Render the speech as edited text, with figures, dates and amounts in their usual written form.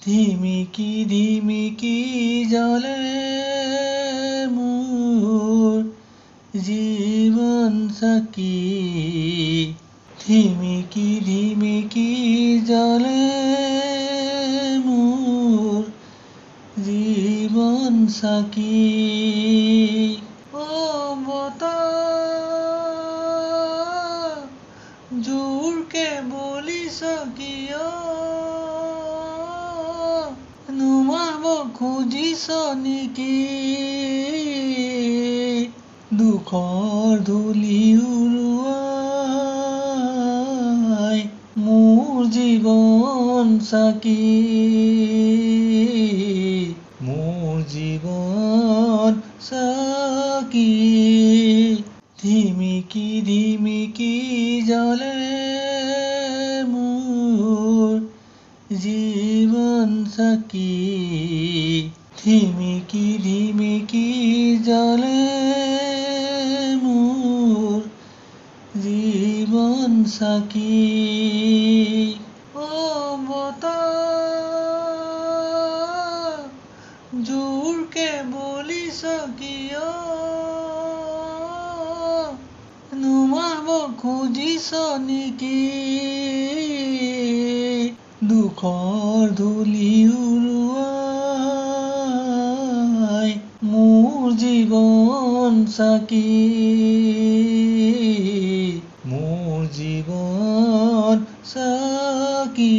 ধিমিকি জ্বলে মোৰ জীৱন চাকি ধিমিকি জ্বলে মোৰ জীৱন চাকি ও বতাহ জোৰকে বলিছ কিয় নুমাব খুজিছ নেকি দুখৰ ধূলি উৰুৱাই মোৰ জীৱন চাকি মোৰ জীৱন চাকি ধিমিকি জ্বলে মোৰ জীৱন চাকি ধিমিকি জ্বলে মোৰ জীৱন চাকি ও বতাহ জোৰকে বলিছ কিয় নুমাব খুজিছ নেকি দুখৰ ধূলি উৰুৱাই মোৰ জীৱন চাকি মোৰ জীৱন চাকি